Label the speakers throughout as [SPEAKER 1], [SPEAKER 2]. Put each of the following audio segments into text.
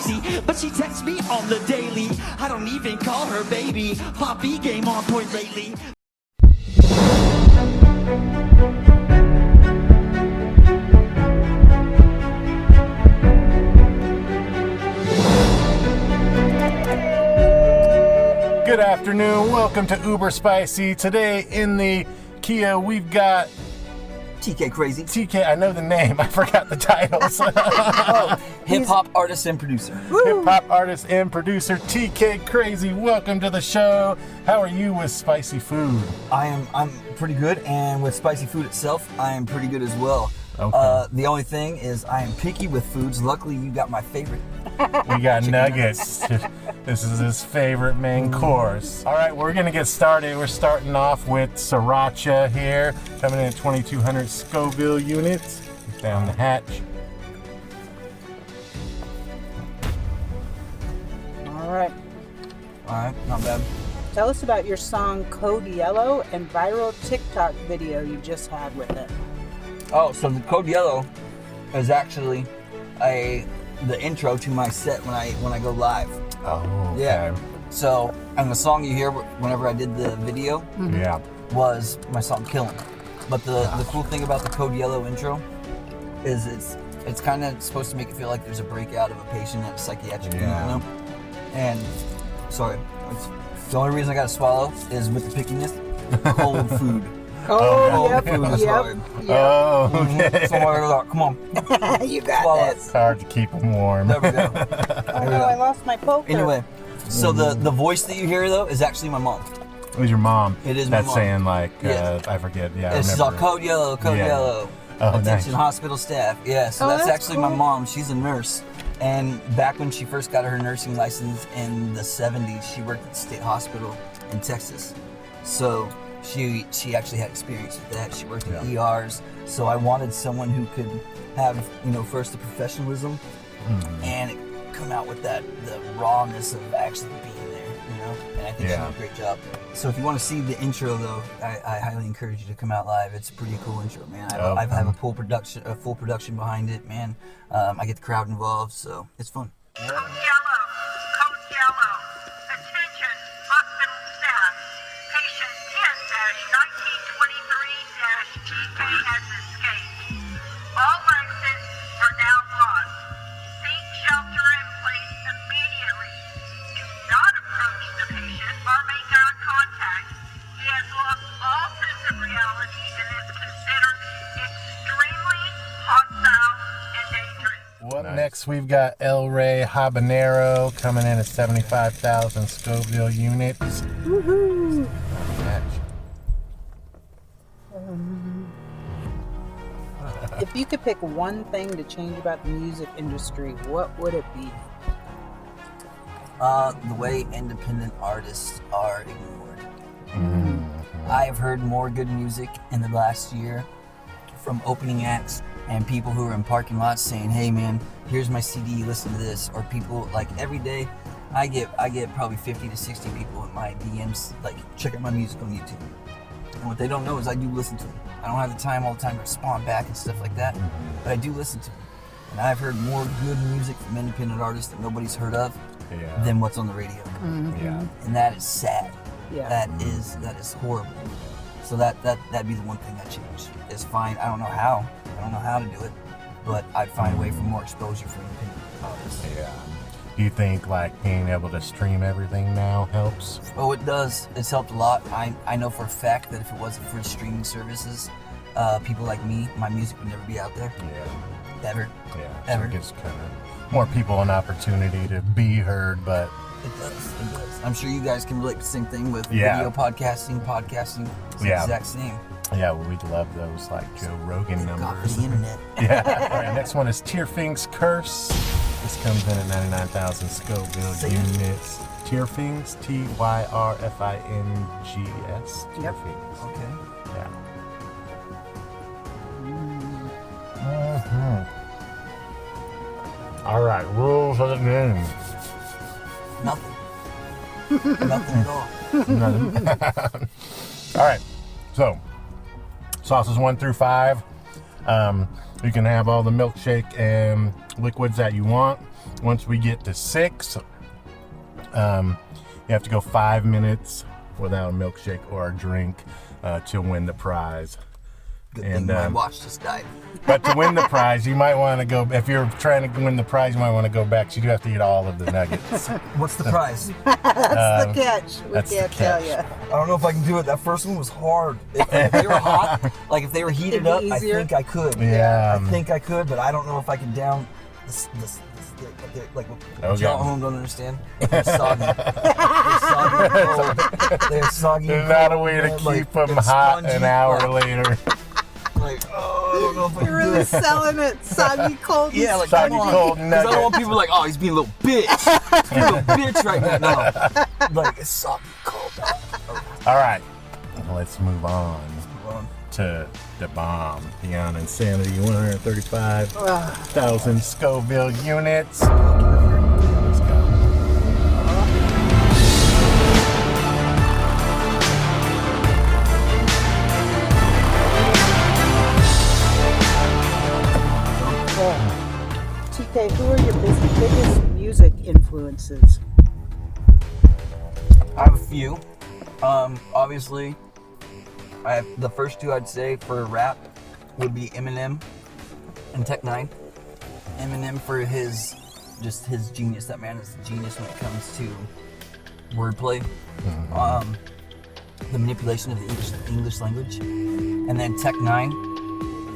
[SPEAKER 1] crazy, but she texts me on the daily. I don't even call her baby. Poppy game on point lately.
[SPEAKER 2] Good afternoon, welcome to Uber Spicy. Today in the Kia we've got
[SPEAKER 3] TK Crazy.
[SPEAKER 2] TK, I know the name, I forgot the titles.
[SPEAKER 3] Hip-hop artist and producer.
[SPEAKER 2] Hip-hop artist and producer TK Crazy, welcome to the show. How are you with spicy food?
[SPEAKER 3] I'm pretty good, and with spicy food itself, I am pretty good as well.
[SPEAKER 2] Okay.
[SPEAKER 3] The only thing is I am picky with foods. Luckily, you got my favorite.
[SPEAKER 2] We got nuggets. This is his favorite main course. All right, we're gonna get started. We're starting off with sriracha here, coming in at 2,200 Scoville units. Down the hatch.
[SPEAKER 4] All right.
[SPEAKER 3] All right, not bad.
[SPEAKER 4] Tell us about your song Code Yellow and viral TikTok video you just had with it.
[SPEAKER 3] Oh, so the Code Yellow is actually the intro to my set when I go live.
[SPEAKER 2] Oh, okay.
[SPEAKER 3] Yeah. So, and the song you hear whenever I did the video
[SPEAKER 2] Yeah.
[SPEAKER 3] was my song Killin'. But the cool thing about the Code Yellow intro is it's kind of supposed to make it feel like there's a breakout of a patient at a psychiatric unit, you know? And, sorry, the only reason I got to swallow is with the pickiness, cold food.
[SPEAKER 4] Oh, yep,
[SPEAKER 3] Food is hard.
[SPEAKER 2] Oh, okay.
[SPEAKER 3] So I go, come on.
[SPEAKER 4] You got
[SPEAKER 3] Swallow
[SPEAKER 4] this.
[SPEAKER 2] It's hard to keep them warm.
[SPEAKER 3] There we go.
[SPEAKER 4] Oh no, I lost my poker.
[SPEAKER 3] Anyway, so the voice that you hear though is actually my mom.
[SPEAKER 2] It was your mom.
[SPEAKER 3] It is my
[SPEAKER 2] That's
[SPEAKER 3] mom.
[SPEAKER 2] saying like,
[SPEAKER 3] Yeah.
[SPEAKER 2] I forget. Yeah, I
[SPEAKER 3] This is all
[SPEAKER 2] remember.
[SPEAKER 3] Code Yellow, Code
[SPEAKER 2] Yeah.
[SPEAKER 3] Yellow.
[SPEAKER 2] Oh,
[SPEAKER 3] Attention
[SPEAKER 2] nice.
[SPEAKER 3] hospital staff. Yeah, so
[SPEAKER 4] Oh,
[SPEAKER 3] that's
[SPEAKER 4] that's
[SPEAKER 3] actually my
[SPEAKER 4] cool.
[SPEAKER 3] mom. She's a nurse. And back when she first got her nursing license in the 70s, she worked at the state hospital in Texas. So she actually had experience with that. She worked in ERs. So I wanted someone who could have, first the professionalism and come out with the rawness of actually being there, And I think she did a great job. So if you want to see the intro though, I highly encourage you to come out live. It's a pretty cool intro, man. I have a full production behind it, man. I get the crowd involved, so it's fun.
[SPEAKER 5] Code Yellow. Code Yellow. Attention, hospital staff. Patient 10-1923-TK has escaped. All exits are now blocked. Seek shelter in place immediately. Do not approach the patient or make eye contact. He has lost all sense of reality and is considered extremely hostile and dangerous.
[SPEAKER 2] Well, up next, we've got El Rey Habanero coming in at 75,000 Scoville units.
[SPEAKER 4] Woohoo! If you could pick one thing to change about the music industry, what would it be?
[SPEAKER 3] The way independent artists are ignored. I have heard more good music in the last year from opening acts and people who are in parking lots saying, "Hey man, here's my CD, listen to this." Or people like every day, I get probably 50 to 60 people in my DMs like, "Check out my music on YouTube." And what they don't know is I do listen to them. I don't have the time all the time to respond back and stuff like that, but I do listen to them. And I've heard more good music from independent artists that nobody's heard of than what's on the radio.
[SPEAKER 2] Yeah.
[SPEAKER 3] And that is sad.
[SPEAKER 4] Yeah.
[SPEAKER 3] That is horrible. So that'd be the one thing I change. It's fine. I don't know how to do it, but I'd find a way for more exposure for independent artists.
[SPEAKER 2] Yeah. Do you think like being able to stream everything now helps?
[SPEAKER 3] Oh, it does. It's helped a lot. I know for a fact that if it wasn't for streaming services, people like me, my music would never be out there.
[SPEAKER 2] Yeah.
[SPEAKER 3] Ever.
[SPEAKER 2] Yeah.
[SPEAKER 3] Ever.
[SPEAKER 2] So it gives kind of more people an opportunity to be heard, but
[SPEAKER 3] It does. It does. I'm sure you guys can relate to the same thing with
[SPEAKER 2] Yeah.
[SPEAKER 3] video podcasting. It's the exact same.
[SPEAKER 2] yeah, well, we'd love those like Joe Rogan
[SPEAKER 3] Got
[SPEAKER 2] numbers.
[SPEAKER 3] the internet.
[SPEAKER 2] Yeah. All right, next one is Tierfing's Curse. This comes in at 99,000 Scoville
[SPEAKER 3] Say it.
[SPEAKER 2] units. Tierfing's, Tyrfings.
[SPEAKER 4] Yep.
[SPEAKER 2] Tierfings.
[SPEAKER 3] Okay.
[SPEAKER 2] Yeah. All right, rules of the game.
[SPEAKER 3] Nothing. Nothing at all.
[SPEAKER 2] All right, so sauces 1 through 5. You can have all the milkshake and liquids that you want. Once we get to 6, you have to go 5 minutes without a milkshake or a drink to win the prize.
[SPEAKER 3] Good thing my watch just died.
[SPEAKER 2] But to win the prize, you might want to go. If you're trying to win the prize, you might want to go back. So you do have to eat all of the nuggets.
[SPEAKER 3] What's the prize?
[SPEAKER 4] That's the catch. We
[SPEAKER 2] that's the
[SPEAKER 4] can't tell
[SPEAKER 2] catch.
[SPEAKER 4] you.
[SPEAKER 3] I don't know if I can do it. That first one was hard. If they were hot, like if they were heated up,
[SPEAKER 4] It'd be
[SPEAKER 3] I
[SPEAKER 4] easier.
[SPEAKER 3] think I could.
[SPEAKER 2] Yeah.
[SPEAKER 3] I think I could, but I don't know if I can down this like what y'all at home don't understand. They're soggy. They're soggy. Cold. They're soggy.
[SPEAKER 2] There's not a
[SPEAKER 3] cold,
[SPEAKER 2] way to
[SPEAKER 3] man.
[SPEAKER 2] keep
[SPEAKER 3] Like,
[SPEAKER 2] them
[SPEAKER 3] it's
[SPEAKER 2] hot
[SPEAKER 3] spongy,
[SPEAKER 2] an hour
[SPEAKER 3] like,
[SPEAKER 2] later.
[SPEAKER 3] Like, oh, I don't know if I
[SPEAKER 4] You're
[SPEAKER 3] can do
[SPEAKER 4] really
[SPEAKER 3] it.
[SPEAKER 4] selling it. Soggy cold.
[SPEAKER 3] Yeah, like
[SPEAKER 2] Soggy
[SPEAKER 3] come on.
[SPEAKER 2] cold
[SPEAKER 3] 'Cause I don't want
[SPEAKER 2] nuggets.
[SPEAKER 3] people like, oh, he's being a little bitch. He's being a little bitch right now. No, like it's soggy cold.
[SPEAKER 2] All right, let's move on to the bomb. Beyond Insanity, 135,000 Scoville units. Let's go.
[SPEAKER 4] TK, who are your biggest music influences?
[SPEAKER 3] I have a few. Obviously, I have the first two I'd say for rap would be Eminem and Tech 9. Eminem for his genius. That man is a genius when it comes to wordplay, the manipulation of the English language, and then Tech 9.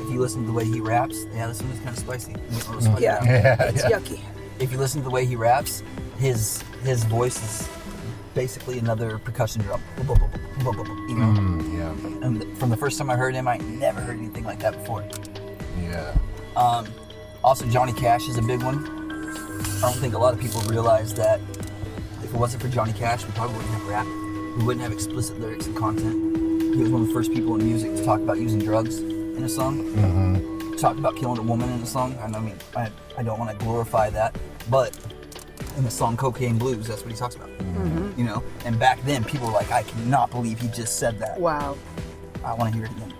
[SPEAKER 3] If you listen to the way he raps, yeah, this one is kind of spicy.
[SPEAKER 4] Yeah, it's yucky.
[SPEAKER 3] If you listen to the way he raps, his voice is basically another percussion drum. You know?
[SPEAKER 2] Yeah,
[SPEAKER 3] And from the first time I heard him, I never heard anything like that before.
[SPEAKER 2] yeah.
[SPEAKER 3] Also, Johnny Cash is a big one. I don't think a lot of people realize that if it wasn't for Johnny Cash, we probably wouldn't have rap. We wouldn't have explicit lyrics and content. He was one of the first people in music to talk about using drugs in a song. Talked about killing a woman in a song. I mean, I don't want to glorify that, but in the song Cocaine Blues, that's what he talks about. You know, and back then people were like, I cannot believe he just said that.
[SPEAKER 4] Wow.
[SPEAKER 3] I want to hear it again.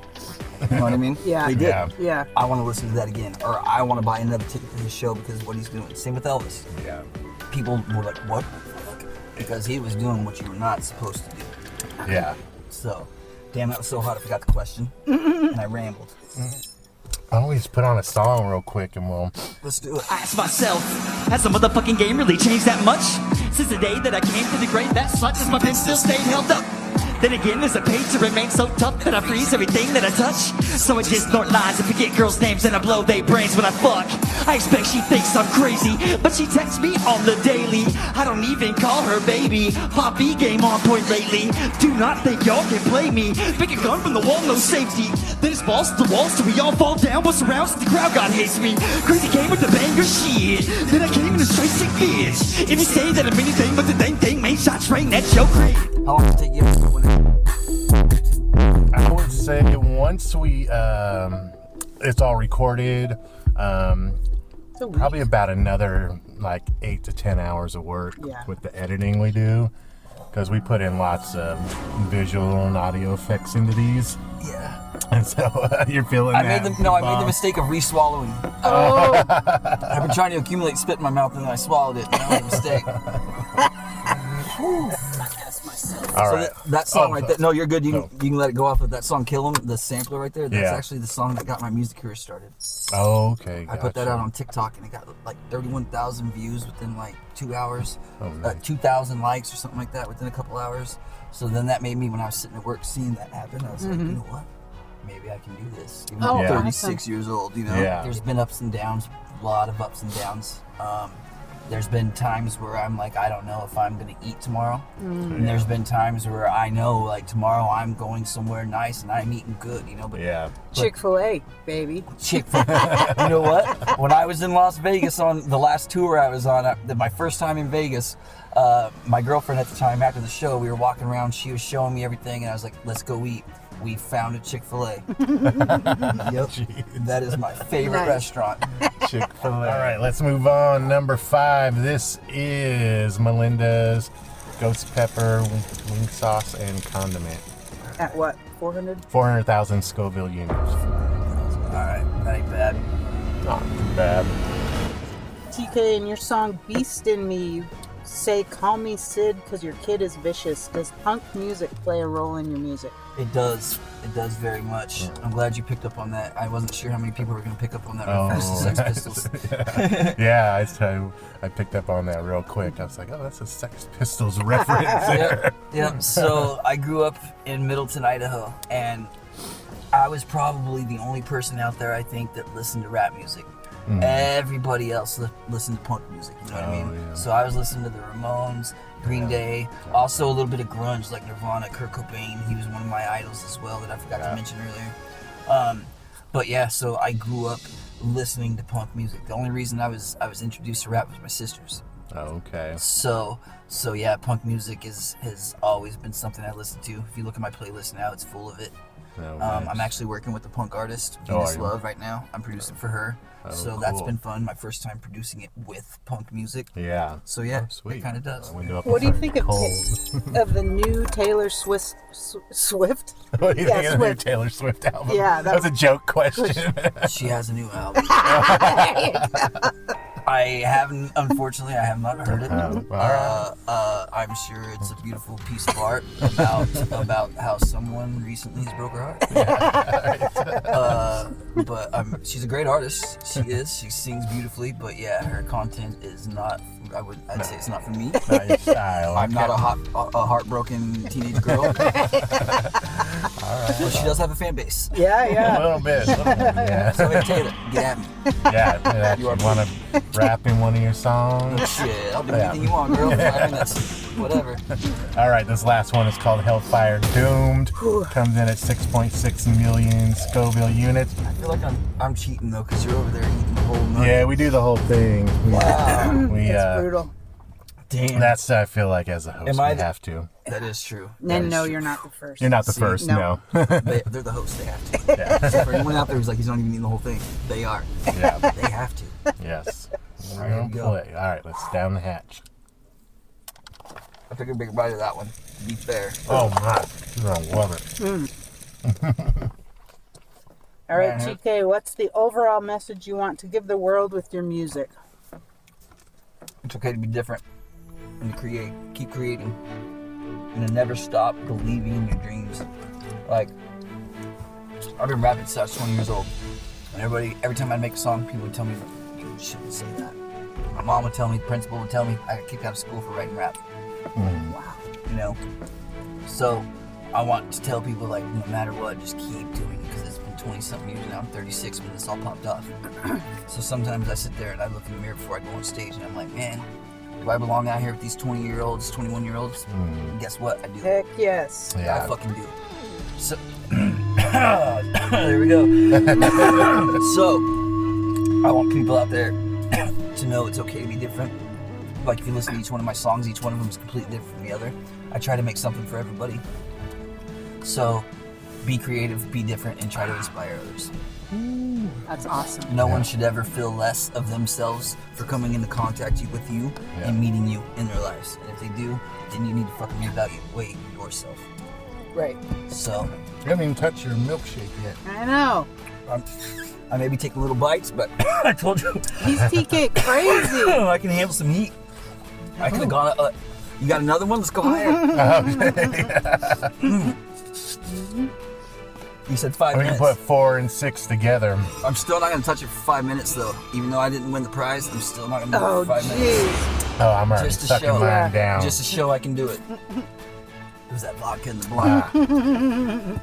[SPEAKER 3] You know what I mean?
[SPEAKER 4] Yeah.
[SPEAKER 3] They did.
[SPEAKER 2] Yeah.
[SPEAKER 4] Yeah.
[SPEAKER 3] I want to listen to that again, or I want to buy another ticket to his show because of what he's doing. Same with Elvis.
[SPEAKER 2] Yeah.
[SPEAKER 3] People were like, what? Because he was doing what you were not supposed to do.
[SPEAKER 2] Yeah.
[SPEAKER 3] So, damn, that was so hot I forgot the question. And I rambled.
[SPEAKER 2] I always put on a song real quick and we'll.
[SPEAKER 3] Let's do it.
[SPEAKER 1] I ask myself, has the motherfucking game really changed that much? Since the day that I came to degrade that slut, does my pen still stay held up? Then again, is it paid to remain so tough that I freeze everything that I touch? So I just snort lies and forget girls' names and I blow they brains when I fuck. I expect she thinks I'm crazy, but she texts me on the daily. I don't even call her baby. Poppy game on point lately. Do not think y'all can play me. Pick a gun from the wall, no safety. Then it's balls to the walls till we all fall down. Bust around so the crowd God hates me. Crazy came with the banger shit. Then I came in a straight sick bitch. If you say that I'm anything but the dang thing, main shot train, that's your grade.
[SPEAKER 3] How long did it take you to win it?
[SPEAKER 2] I would say once we, it's all recorded, probably about another like 8 to 10 hours of work with the editing we do, because we put in lots of visual and audio effects into these.
[SPEAKER 3] Yeah.
[SPEAKER 2] And so you're feeling
[SPEAKER 3] I
[SPEAKER 2] that.
[SPEAKER 3] made the mistake of re-swallowing.
[SPEAKER 4] Oh.
[SPEAKER 3] I've been trying to accumulate spit in my mouth and then I swallowed it. And that was a mistake.
[SPEAKER 2] All
[SPEAKER 3] So
[SPEAKER 2] right.
[SPEAKER 3] that song right there. No, you're good. You can let it go off with that song "Kill 'Em." The sampler right there. That's
[SPEAKER 2] Yeah.
[SPEAKER 3] actually the song that got my music career started.
[SPEAKER 2] Oh, okay.
[SPEAKER 3] I put that
[SPEAKER 2] gotcha.
[SPEAKER 3] out on TikTok and it got like 31,000 views within like 2 hours.
[SPEAKER 2] Oh, nice.
[SPEAKER 3] 2,000 likes or something like that within a couple hours. So then that made me, when I was sitting at work seeing that happen, I was like, you know what? Maybe I can do this. Even though I'm
[SPEAKER 2] Yeah.
[SPEAKER 3] 36 years old, you know?
[SPEAKER 2] Yeah.
[SPEAKER 3] There's been ups and downs, a lot of ups and downs. There's been times where I'm like, I don't know if I'm going to eat tomorrow. And there's been times where I know, like, tomorrow I'm going somewhere nice and I'm eating good, you know? But
[SPEAKER 2] Yeah.
[SPEAKER 4] Chick-fil-A, baby.
[SPEAKER 3] Chick-fil-A. You know what? When I was in Las Vegas on the last tour I was on, my first time in Vegas, my girlfriend at the time, after the show, we were walking around, she was showing me everything, and I was like, let's go eat. We found a Chick-fil-A. Yep.
[SPEAKER 2] Jeez.
[SPEAKER 3] That is my favorite
[SPEAKER 4] Nice.
[SPEAKER 3] restaurant.
[SPEAKER 2] Chick-fil-A. All right, let's move on. Number 5. This is Melinda's ghost pepper, wing sauce, and condiment.
[SPEAKER 4] At what? 400?
[SPEAKER 2] 400,000 Scoville units.
[SPEAKER 3] Alright, that ain't bad.
[SPEAKER 2] Not too bad.
[SPEAKER 4] TK, in your song Beast in Me, you say, call me Sid because your kid is vicious. Does punk music play a role in your music?
[SPEAKER 3] It does. It does very much. I'm glad you picked up on that. I wasn't sure how many people were going to pick up on that reference to Sex Pistols.
[SPEAKER 2] Yeah, I picked up on that real quick. I was like, oh, that's a Sex Pistols reference there.
[SPEAKER 3] Yep. So I grew up in Middleton, Idaho, and I was probably the only person out there, I think, that listened to rap music. Everybody else listened to punk music, you know what I mean?
[SPEAKER 2] Yeah.
[SPEAKER 3] So I was listening to the Ramones, Green Day, also a little bit of grunge like Nirvana, Kurt Cobain. He was one of my idols as well that I forgot to mention earlier. But yeah, so I grew up listening to punk music. The only reason I was introduced to rap was my sisters.
[SPEAKER 2] Oh, okay.
[SPEAKER 3] So yeah, punk music has always been something I listen to. If you look at my playlist now, it's full of it.
[SPEAKER 2] Oh, nice.
[SPEAKER 3] I'm actually working with a punk artist,
[SPEAKER 2] Oh,
[SPEAKER 3] Venus
[SPEAKER 2] are you?
[SPEAKER 3] Love, right now. I'm producing for her.
[SPEAKER 2] Oh,
[SPEAKER 3] So that's
[SPEAKER 2] cool.
[SPEAKER 3] been fun. My first time producing it with punk music.
[SPEAKER 2] Yeah.
[SPEAKER 3] So yeah,
[SPEAKER 2] Oh, sweet.
[SPEAKER 3] it kind of does.
[SPEAKER 2] My window up
[SPEAKER 4] What do you
[SPEAKER 2] is
[SPEAKER 4] think of,
[SPEAKER 2] cold.
[SPEAKER 4] of the new Taylor Swift? Swift?
[SPEAKER 2] What do you
[SPEAKER 4] Yeah,
[SPEAKER 2] think of the new
[SPEAKER 4] Swift.
[SPEAKER 2] Taylor Swift album?
[SPEAKER 4] Yeah,
[SPEAKER 2] that was a joke question.
[SPEAKER 3] She has a new album. I haven't, unfortunately, I have not heard it. I'm sure it's a beautiful piece of art about how someone recently has broke her heart. But she's a great artist. She is. She sings beautifully. But yeah, her content is not. I'd say it's not for me.
[SPEAKER 2] Not your style.
[SPEAKER 3] I'm not a heartbroken teenage girl. But she does have a fan base.
[SPEAKER 4] Yeah,
[SPEAKER 2] A
[SPEAKER 4] yeah.
[SPEAKER 2] little bit. Yeah.
[SPEAKER 3] So hey, Taylor, get at me.
[SPEAKER 2] Yeah. You want to rap in one of your songs?
[SPEAKER 3] Shit, I'll do anything you want, girl. 5 minutes, whatever.
[SPEAKER 2] All right, this last one is called Hellfire Doomed. Comes in at 6.6 million Scoville units.
[SPEAKER 3] I feel like I'm cheating though, cause you're over there eating the whole nugget.
[SPEAKER 2] Yeah, we do the whole thing.
[SPEAKER 3] Wow.
[SPEAKER 4] It's brutal.
[SPEAKER 3] Damn.
[SPEAKER 2] That's, I feel like, as a host,
[SPEAKER 3] Am I
[SPEAKER 2] we
[SPEAKER 3] the-
[SPEAKER 2] have to.
[SPEAKER 3] That is true.
[SPEAKER 4] And
[SPEAKER 3] That
[SPEAKER 4] no,
[SPEAKER 3] is
[SPEAKER 4] you're
[SPEAKER 3] true.
[SPEAKER 4] not the first.
[SPEAKER 2] You're not the
[SPEAKER 3] See,
[SPEAKER 2] first,
[SPEAKER 4] no.
[SPEAKER 2] no.
[SPEAKER 3] They're the hosts. They have to.
[SPEAKER 2] Yeah.
[SPEAKER 3] So for anyone out there who's like, he's not even eating the whole thing. They are.
[SPEAKER 2] Yeah.
[SPEAKER 3] They have to.
[SPEAKER 2] Yes. We're
[SPEAKER 3] All right,
[SPEAKER 2] gonna
[SPEAKER 3] here we go.
[SPEAKER 2] play. All right, let's down the hatch.
[SPEAKER 3] I took a big bite of that one. To be fair.
[SPEAKER 2] Oh my, you're gonna love it.
[SPEAKER 4] All right,
[SPEAKER 3] Yeah.
[SPEAKER 4] TK, what's the overall message you want to give the world with your music?
[SPEAKER 3] It's okay to be different and to create. Keep creating. And to never stop believing in your dreams. Like, I've been rapping since I was 20 years old. And every time I'd make a song, people would tell me, you shouldn't say that. My mom would tell me, the principal would tell me, I got kicked out of school for writing rap.
[SPEAKER 4] Wow.
[SPEAKER 3] You know? So, I want to tell people, like, no matter what, just keep doing it. Because it's been 20-something years now. I'm 36 when this all popped off. So sometimes I sit there and I look in the mirror before I go on stage and I'm like, man, do I belong out here with these 20-year-olds, 21-year-olds? And guess what? I do.
[SPEAKER 4] Heck yes.
[SPEAKER 3] I
[SPEAKER 2] Yeah.
[SPEAKER 3] fucking do. So, there we go. So, I want people out there to know it's okay to be different. Like if you listen to each one of my songs, each one of them is completely different from the other. I try to make something for everybody. So, be creative, be different, and try to inspire others.
[SPEAKER 4] That's awesome.
[SPEAKER 3] No one should ever feel less of themselves for coming into contact with you
[SPEAKER 2] Yeah.
[SPEAKER 3] and meeting you in their lives. And if they do, then you need to fucking reevaluate yourself.
[SPEAKER 4] Right.
[SPEAKER 3] So,
[SPEAKER 2] You haven't even touched your milkshake yet.
[SPEAKER 4] I know.
[SPEAKER 3] I maybe take little bites, but I told you,
[SPEAKER 4] He's TK crazy.
[SPEAKER 3] I can handle some heat. I could have gone. You got another one? Let's go higher. You said 5
[SPEAKER 2] We can
[SPEAKER 3] minutes.
[SPEAKER 2] put 4 and 6 together.
[SPEAKER 3] I'm still not gonna touch it for 5 minutes though. Even though I didn't win the prize, I'm still not gonna do
[SPEAKER 4] Oh,
[SPEAKER 3] it for 5 minutes.
[SPEAKER 4] jeez.
[SPEAKER 2] Oh, I'm already
[SPEAKER 3] Just to
[SPEAKER 2] sucking
[SPEAKER 3] show.
[SPEAKER 2] mine
[SPEAKER 4] Yeah.
[SPEAKER 2] down.
[SPEAKER 3] Just to show I can do it. It was that vodka in the blunt.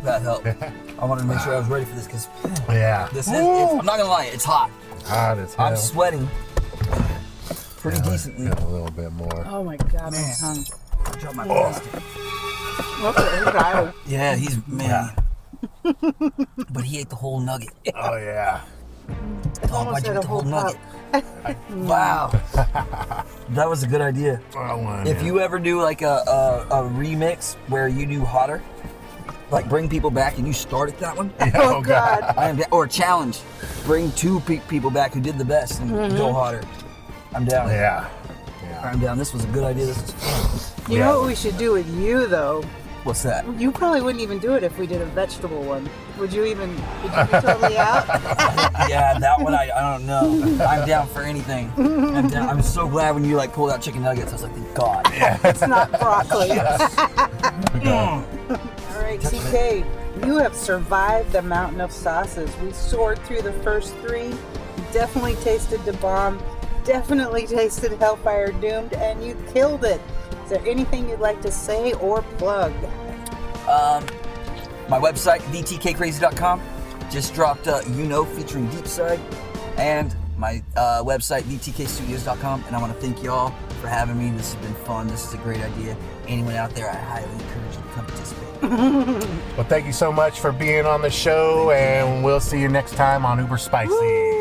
[SPEAKER 3] That helped. I wanted to make sure I was ready for this because
[SPEAKER 2] Yeah.
[SPEAKER 3] this is. I'm not gonna lie, it's hot.
[SPEAKER 2] Hot as hell.
[SPEAKER 3] I'm sweating pretty decently.
[SPEAKER 2] Got a little bit more.
[SPEAKER 4] Oh my god, my
[SPEAKER 3] Man.
[SPEAKER 4] tongue.
[SPEAKER 3] Drop my plastic.
[SPEAKER 4] Okay, child.
[SPEAKER 3] Yeah, he's man. But he ate the whole nugget.
[SPEAKER 2] Oh yeah.
[SPEAKER 4] It's
[SPEAKER 3] Oh,
[SPEAKER 4] almost
[SPEAKER 3] why'd you
[SPEAKER 4] at
[SPEAKER 3] eat
[SPEAKER 4] a
[SPEAKER 3] the whole
[SPEAKER 4] whole
[SPEAKER 3] nugget?
[SPEAKER 4] cup.
[SPEAKER 3] Wow. That was a good idea. If you ever do like a remix where you do hotter, like bring people back and you start at that one,
[SPEAKER 4] Oh god.
[SPEAKER 3] I am or a challenge, bring two people back who did the best and go hotter. I'm down.
[SPEAKER 2] Yeah.
[SPEAKER 3] I'm down. This was a good idea. This was fun.
[SPEAKER 4] You
[SPEAKER 2] Yeah.
[SPEAKER 4] know what we should do with you though?
[SPEAKER 3] What's that?
[SPEAKER 4] You probably wouldn't even do it if we did a vegetable one. Would you even? Would you be totally out?
[SPEAKER 3] Yeah, that one I don't know. I'm down for anything. I'm so glad when you like pulled out chicken nuggets. I was like, thank God.
[SPEAKER 4] It's not broccoli.
[SPEAKER 2] We got
[SPEAKER 4] All right, TK, you have survived the mountain of sauces. We soared through the first 3. You definitely tasted the bomb. Definitely tasted Hellfire Doomed, and you killed it. Is there anything you'd like to say or plug?
[SPEAKER 3] My website, thetkcrazy.com, just dropped featuring Deepside, and my website, thetkstudios.com, and I want to thank y'all for having me. This has been fun. This is a great idea. Anyone out there, I highly encourage you to come participate.
[SPEAKER 2] Well, thank you so much for being on the show, and we'll see you next time on Uber Spicy.